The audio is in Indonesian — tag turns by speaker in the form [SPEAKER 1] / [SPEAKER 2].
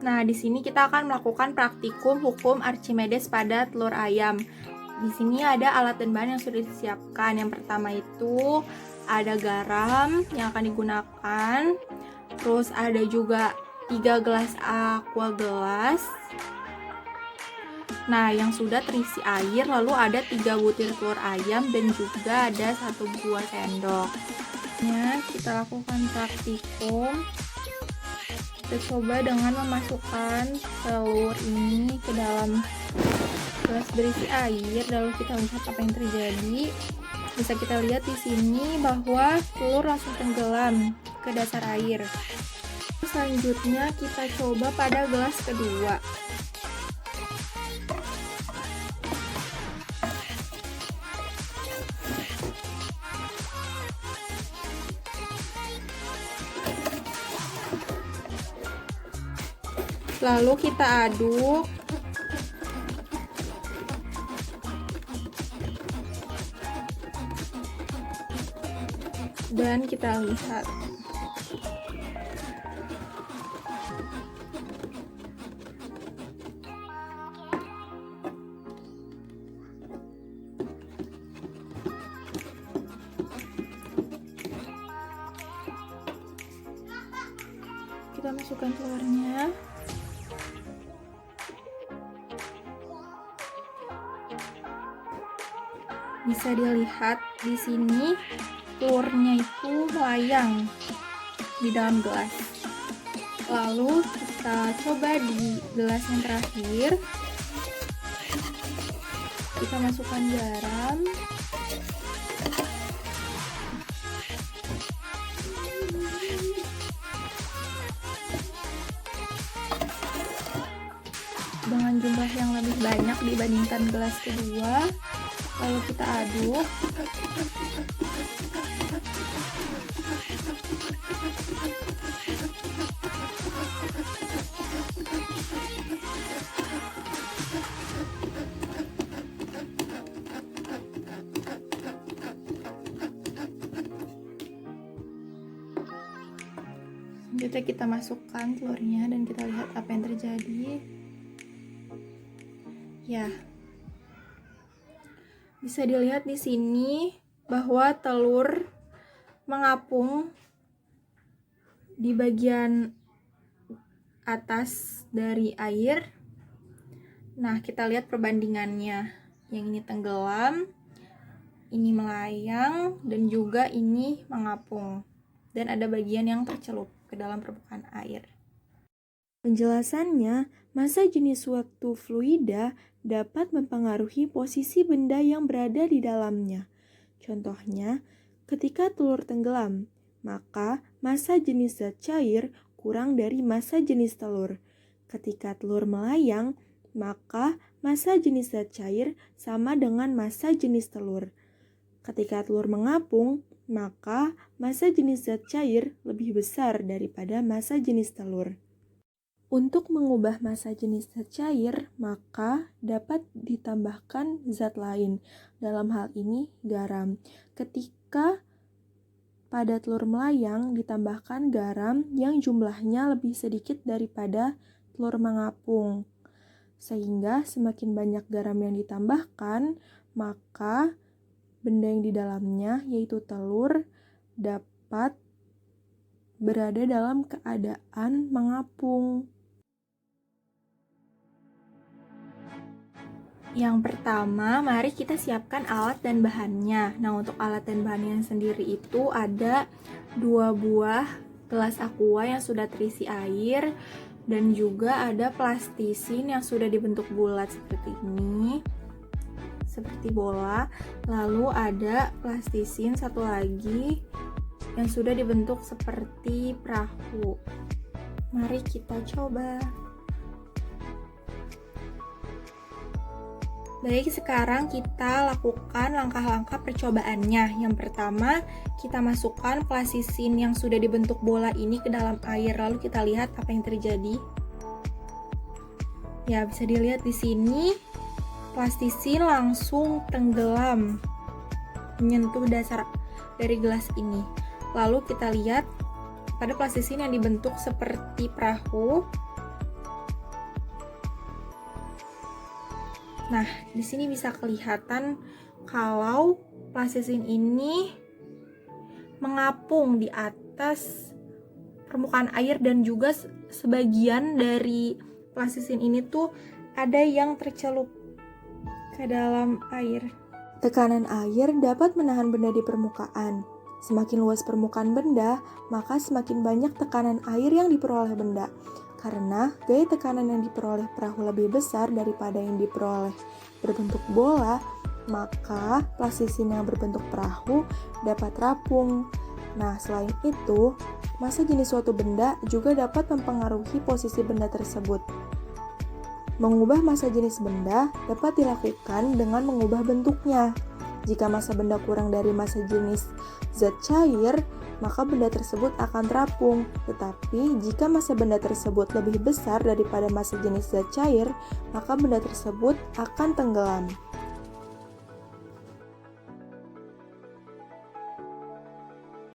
[SPEAKER 1] Nah, di sini kita akan melakukan praktikum hukum Archimedes pada telur ayam. Di sini ada alat dan bahan yang sudah disiapkan. Yang pertama itu ada garam yang akan digunakan. Terus ada juga 3 gelas aqua gelas. Nah, yang sudah terisi air, lalu ada 3 butir telur ayam dan juga ada 1 buah sendok. Nah, kita lakukan praktikum. Kita coba dengan memasukkan telur ini ke dalam gelas berisi air, lalu kita lihat apa yang terjadi. Bisa kita lihat di sini bahwa telur langsung tenggelam ke dasar air. Selanjutnya kita coba pada gelas kedua. Lalu kita aduk. Dan kita lihat. Kita masukkan telurnya. Bisa dilihat di sini telurnya itu melayang di dalam gelas. Lalu kita coba di gelas yang terakhir. Kita masukkan garam. Dengan jumlah yang lebih banyak dibandingkan gelas kedua. Lalu kita aduk. Selanjutnya kita masukkan telurnya dan kita lihat apa yang terjadi. Ya. Bisa dilihat di sini bahwa telur mengapung di bagian atas dari air. Nah, kita lihat perbandingannya. Yang ini tenggelam, ini melayang, dan juga ini mengapung. Dan ada bagian yang tercelup ke dalam permukaan air.
[SPEAKER 2] Penjelasannya, massa jenis suatu fluida dapat mempengaruhi posisi benda yang berada di dalamnya. Contohnya, ketika telur tenggelam, maka massa jenis zat cair kurang dari massa jenis telur. Ketika telur melayang, maka massa jenis zat cair sama dengan massa jenis telur. Ketika telur mengapung, maka massa jenis zat cair lebih besar daripada massa jenis telur. Untuk mengubah massa jenis zat cair, maka dapat ditambahkan zat lain. Dalam hal ini, garam. Ketika pada telur melayang, ditambahkan garam yang jumlahnya lebih sedikit daripada telur mengapung. Sehingga semakin banyak garam yang ditambahkan, maka benda yang di dalamnya, yaitu telur, dapat berada dalam keadaan mengapung.
[SPEAKER 1] Yang pertama, mari kita siapkan alat dan bahannya. Nah, untuk alat dan bahannya sendiri itu ada 2 buah gelas aqua yang sudah terisi air, dan juga ada plastisin yang sudah dibentuk bulat seperti ini, seperti bola. Lalu ada plastisin satu lagi yang sudah dibentuk seperti perahu. Mari kita coba. Baik, sekarang kita lakukan langkah-langkah percobaannya. Yang pertama, kita masukkan plastisin yang sudah dibentuk bola ini ke dalam air. Lalu kita lihat apa yang terjadi. Ya, bisa dilihat di sini plastisin langsung tenggelam menyentuh dasar dari gelas ini. Lalu kita lihat pada plastisin yang dibentuk seperti perahu Nah, di sini bisa kelihatan kalau plastisin ini mengapung di atas permukaan air dan juga sebagian dari plastisin ini tuh ada yang tercelup ke dalam air.
[SPEAKER 2] Tekanan air dapat menahan benda di permukaan. Semakin luas permukaan benda, maka semakin banyak tekanan air yang diperoleh benda. Karena gaya tekanan yang diperoleh perahu lebih besar daripada yang diperoleh berbentuk bola, maka plastisin yang berbentuk perahu dapat terapung. Nah, selain itu, massa jenis suatu benda juga dapat mempengaruhi posisi benda tersebut. Mengubah massa jenis benda dapat dilakukan dengan mengubah bentuknya. Jika massa benda kurang dari massa jenis zat cair, maka benda tersebut akan terapung. Tetapi jika massa benda tersebut lebih besar daripada massa jenis zat cair, maka benda tersebut akan tenggelam.